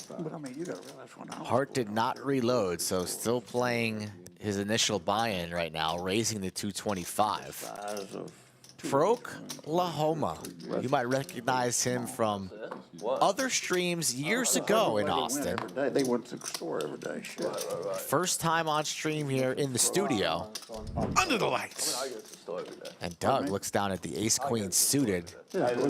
But I mean, you got to realize when I was Hart did not reload, so still playing his initial buy-in right now, raising the 225. size of Oklahoma. You might recognize him from other streams years ago in Austin. every day. They went to the store every day. Shit. First time on stream here in the studio. Under the lights. I go to the store every day. And Doug looks down at the ace-queen suited,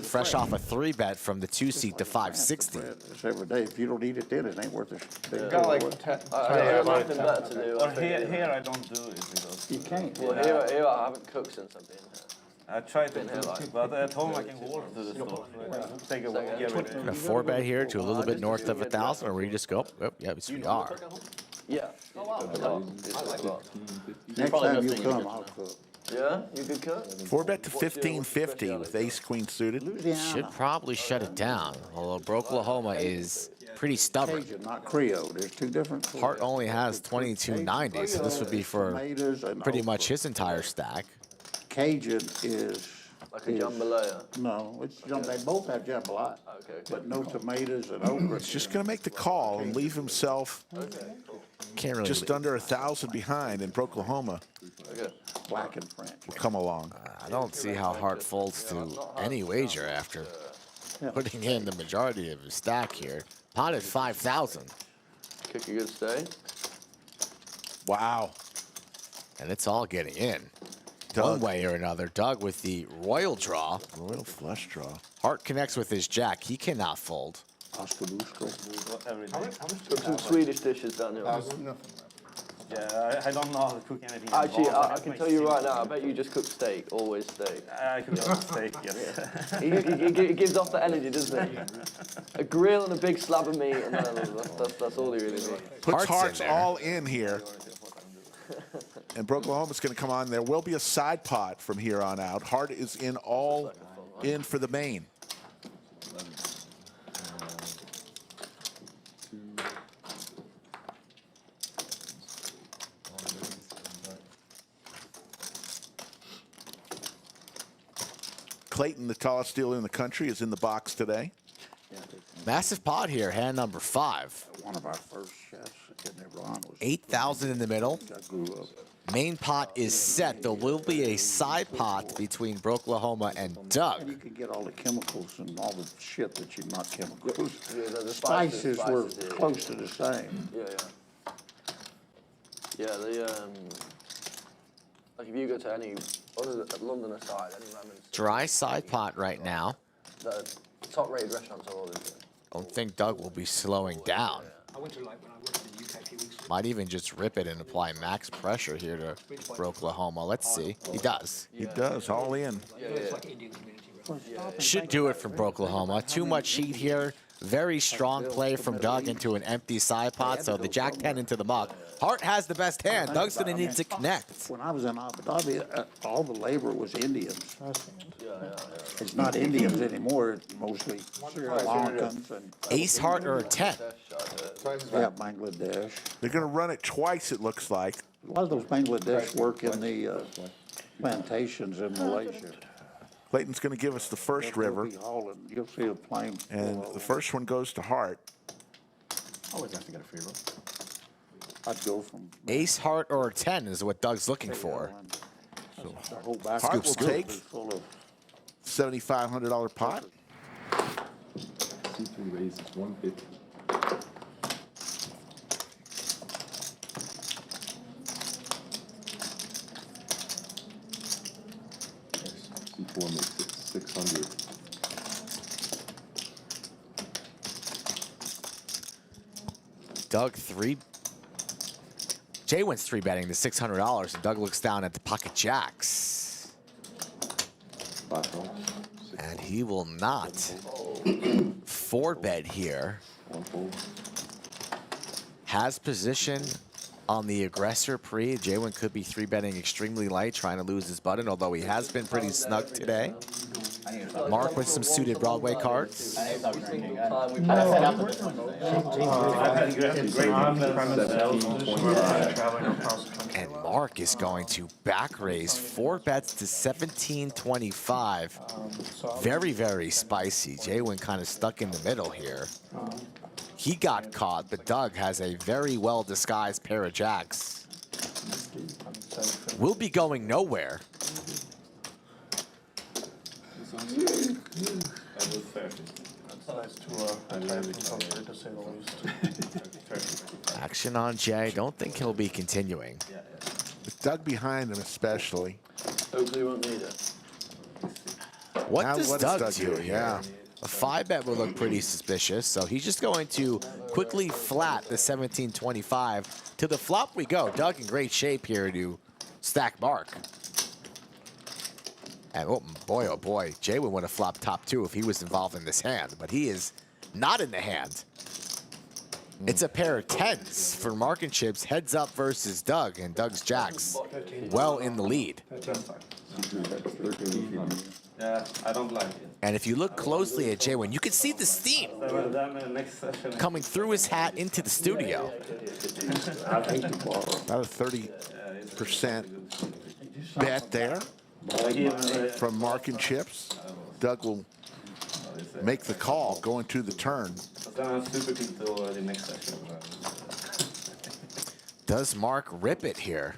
fresh off a 3-bet from the 2-seat to 560. It's every day. If you don't eat it then, it ain't worth it. Got like I got nothing better to do. Or here I don't do it because You can't. Well, here I haven't cooked since I've been here. I try to Been here, cook, like- but at home I can walk to the store. Take a walk, get rid of A it. 4-bet here to a little bit north of 1,000, or we just go, oh, yes, we are. Yeah. Next time you come, I'll cook. Yeah? You good cook? 4-bet to 1550 with ace-queen suited. Should probably shut it down, although Oklahoma is pretty stubborn. Cajun, not Creole. There's two different. Hart only has 2290, so this would be for Tomatoes and pretty okra. much his entire stack. Cajun is Like a jambalaya. no, it's they both have jambalaya, Okay. but no tomatoes and okra. It's just going to make the call and leave himself Can't really just under 1,000 behind, and Oklahoma Okay. black and French. will come along. I don't see how Hart folds to any wager after putting in the majority of his stack here. Pot at 5,000, Cook a good steak. Wow. and it's all getting in. Doug. One way or another. Doug with the royal draw. Royal flush draw. Hart connects with his jack. He cannot fold. Oscar Busco. Every day. Cook some Swedish dishes, Daniel. Yeah, I don't know how to cook anything. Actually, involved. I can tell you right now, I bet you just cook steak, always steak. I cook steak, yes. He gives off the energy, doesn't he? A grill and a big slab of meat, and that's all he really needs. Puts Hart's in Hart's there. all in here. And Oklahoma's going to come on. There will be a side pot from here on out. Hart is in all in for the main. Clayton, the tallest dealer in the country, is in the box today. Massive pot here, hand number 5. One of our first chefs in Iran was 8,000 in the middle. I grew up. Main pot is set. There will be a side pot between Oklahoma and And you Doug. could get all the chemicals and all the shit that you not chemicals. Yeah, the Spices were yeah. close to the same. Yeah. Yeah, like if you go to any other London aside, any ramen, Dry side pot right now. the top-rated restaurants are all in there. I don't think Doug will be slowing down. I went to like when I worked in the UK a few weeks ago. Might even just rip it and apply max pressure here to Oklahoma. Let's see. He does. He does, all in. It's like Indian community restaurant. Should do it from Oklahoma. Too much heat here. Very strong play from Doug into an empty side pot, so the jack 10 into the muck. Hart has the best hand. Doug's going to need to connect. When I was in Abu Dhabi, all the labor was Indians. It's not Indians anymore. It's mostly Sri Lankans and Ace, heart, or a 10. yeah, Bangladesh. They're going to run it twice, it looks like. A lot of those Bangladesh work in the plantations in Malaysia. Clayton's going to give us the first river, You'll be hauling. You'll see a plane. and the first one goes to Hart. Always have to get a favor. I'd go from Ace, heart, or a 10 is what Doug's looking for. the whole back. Hart will take full of $7,500 pot. C3 raises 150. C4 makes it 600. Doug Jay wins 3-betting to $600, and Doug looks down at the pocket jacks. And he will not 4-bet here. Has position on the aggressor pre. Jaywin could be 3-betting extremely light, trying to lose his button, although he has been pretty snug today. Mark with some suited Broadway cards. And Mark is going to back raise 4 bets to 1725. Very, very spicy. Jaywin kind of stuck in the middle here. He got caught, but Doug has a very well disguised pair of jacks. Will be going nowhere. Nice to to say the least. Action on Jay. Don't think he'll be continuing. With Doug behind him especially. Hopefully he won't need it. What Now, does what Doug does do do? here? Yeah. A 5-bet would look pretty suspicious, so he's just going to quickly flat the 1725. To the flop we go. Doug in great shape here to stack Mark. And oh boy, Jay would want to flop top 2 if he was involved in this hand, but he is not in the hand. It's a pair of 10s for Mark and Chips, heads up versus Doug, and Doug's jacks well in the lead. Yeah, I don't like it. And if you look closely at Jay, you can see the steam coming through his hat into the studio. About a 30% bet there from Mark and Chips. Doug will make the call going to the turn. Does Mark rip it here?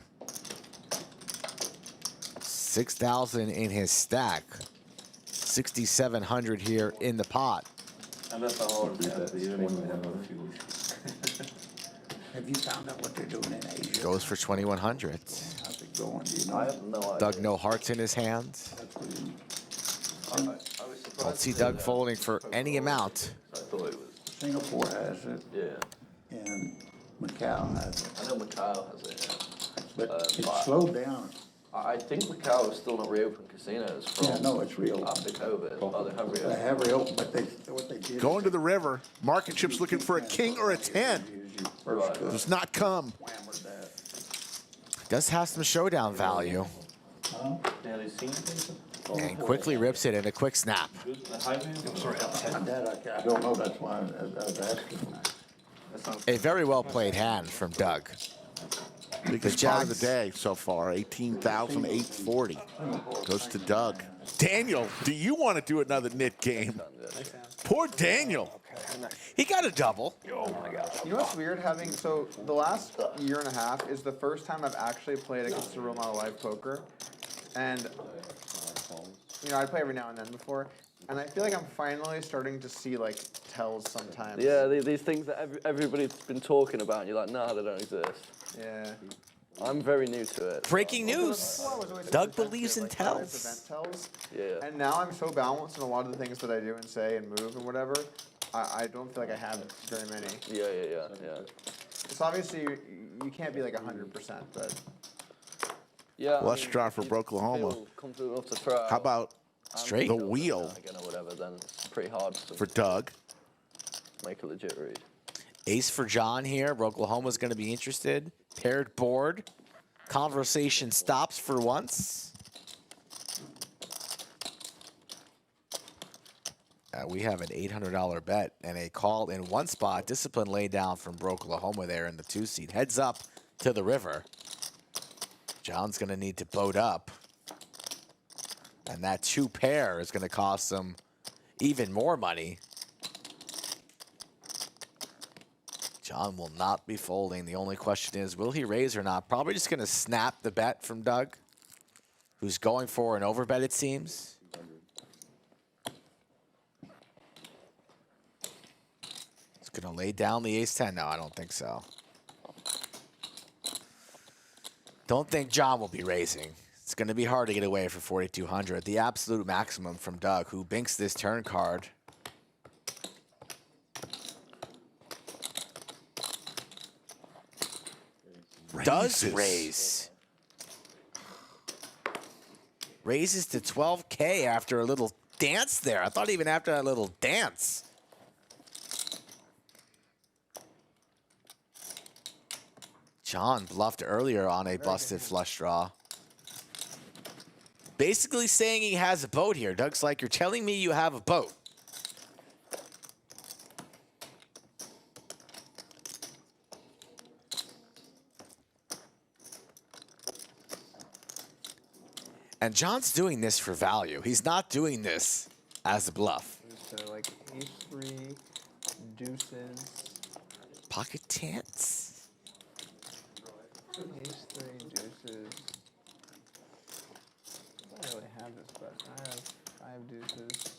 6,000 in his stack. 6,700 here in the pot. And that's a hard bet. Have you found out what they're doing in Asia? Goes for 2,100. How's it going? Do you know? I have no idea. Doug, no hearts in his hand. Don't see Doug folding for any amount. I thought it was. Singapore has it, Yeah. and Macau has it, I know Macau has it. Yeah. but but it's slowed down. I think Macau is still not reopened casinos from Yeah, no, it's real. after COVID. Oh, they have They reopened. have reopened, but what they did. Going to the river. Mark and Chips looking for a king or a 10. Does not come. Hammered that. Does have some showdown value. Yeah, they seen it. And quickly rips it in a quick snap. Good. The high man. I don't know, that's why I was asking. That sounds A very well played hand from Doug. Biggest part of the day so far, 18,840. Goes to Doug. Daniel, do you want to do another knit game? Poor Daniel. He got a double. You know what's weird having, so the last year and a half is the first time I've actually played a considerable amount of live poker. And, you know, I play every now and then before. And I feel like I'm finally starting to see, like, tells sometimes. Yeah, these things that everybody's been talking about, and you're like, nah, they don't exist. Yeah. I'm very new to it. Breaking news. Doug believes in tells. Event tells. Yeah. And now I'm so balanced in a lot of the things that I do and say and move and whatever. I don't feel like I have very many. Yeah. So obviously you can't be like 100%, but Yeah. Let's draw for Oklahoma. Feel confident enough to throw. How about Straight. the wheel Again or whatever, then it's pretty hard to for Doug? make a legit read. Ace for John here. Oklahoma's going to be interested. Paired board. Conversation stops for once. We have an $800 bet and a call in one spot. Discipline laid down from Oklahoma there in the 2-seat. Heads up to the river. John's going to need to boat up. And that 2 pair is going to cost him even more money. John will not be folding. The only question is, will he raise or not? Probably just going to snap the bet from Doug, who's going for an overbet, it seems. He's going to lay down the ace-10. No, I don't think so. Don't think John will be raising. It's going to be hard to get away for 4,200. The absolute maximum from Doug, who binks this turn card. Does raise. Raises to 12K after a little dance there. I thought even after that little dance. John bluffed earlier on a busted flush draw. Basically saying he has a boat here. Doug's like, you're telling me you have a boat. And John's doing this for value. He's not doing this as a bluff. so like ace-3, deuces, Pocket tents. Ace 3 deuces. I don't really have this, but I have 5 deuces.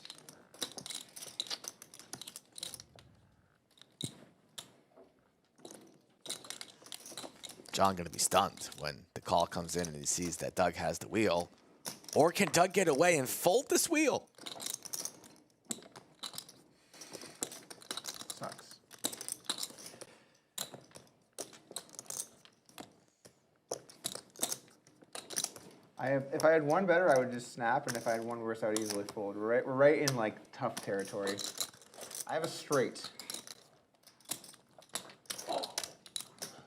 John gonna be stunned when the call comes in and he sees that Doug has the wheel. Or can Doug get away and fold this wheel? Sucks. If I had one better, I would just snap, and if I had one worse, I would easily fold. We're right in like tough territory. I have a straight.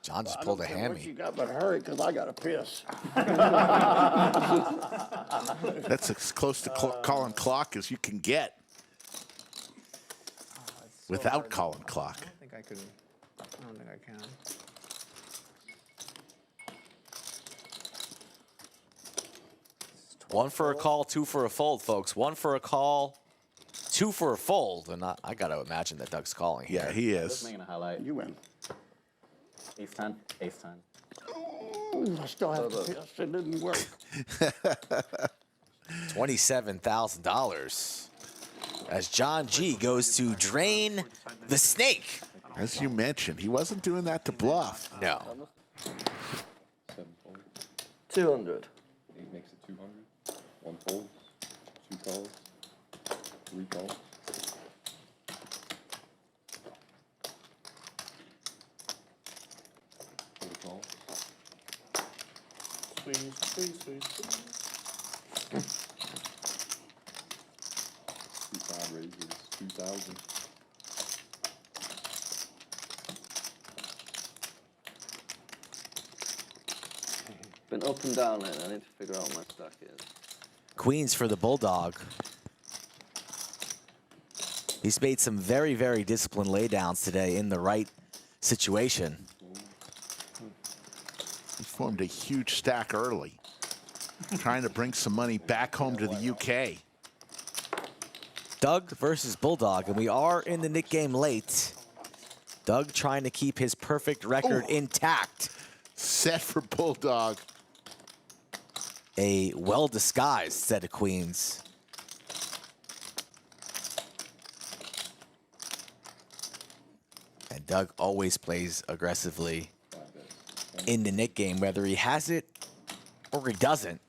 John just I pulled don't a care what you hammy. got, but hurry, because I got to piss. That's as close to calling clock as you can get It's so without hard. calling clock. I don't think I could. I don't think I can. One for a call, two for a fold, folks. One for a call, two for a fold. And I got to imagine that Doug's calling here. Yeah, he Just is. making a highlight. You win. Ace 10. Ace 10. Ooh, I still have to piss. It didn't work. $27,000 as John G goes to drain the snake. As you mentioned, he wasn't doing that to bluff. No. 7 fold. 200. 8 makes it 200. 1 fold. 2 calls. 3 calls. 4 calls. Squeeze, squeeze, squeeze, squeeze. 2-5 raises 2,000. Been up and down lately. I need to figure out what my stack is. Queens for the Bulldog. He's made some very, very disciplined laydowns today in the right situation. He formed a huge stack early, trying to bring some money back home to the UK. Doug versus Bulldog, and we are in the Nick game late. Doug trying to keep his perfect record intact. Set for Bulldog. A well-disguised set of queens. And Doug always plays aggressively in the Nick game, whether he has it or he doesn't.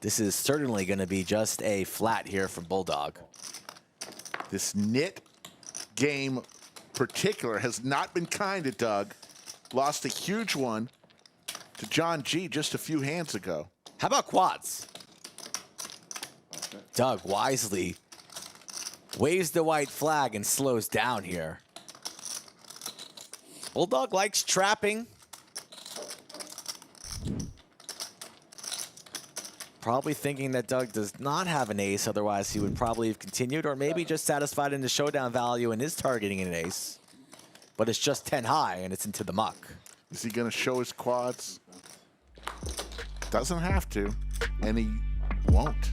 This is certainly going to be just a flat here from Bulldog. This Nit game particular has not been kind to Doug. Lost a huge one to John G just a few hands ago. How about quads? Doug wisely waves the white flag and slows down here. Bulldog likes trapping. Probably thinking that Doug does not have an ace, otherwise he would probably have continued, or maybe just satisfied in the showdown value and is targeting an ace. But it's just 10 high and it's into the muck. Is he going to show his quads? Doesn't have to, and he won't.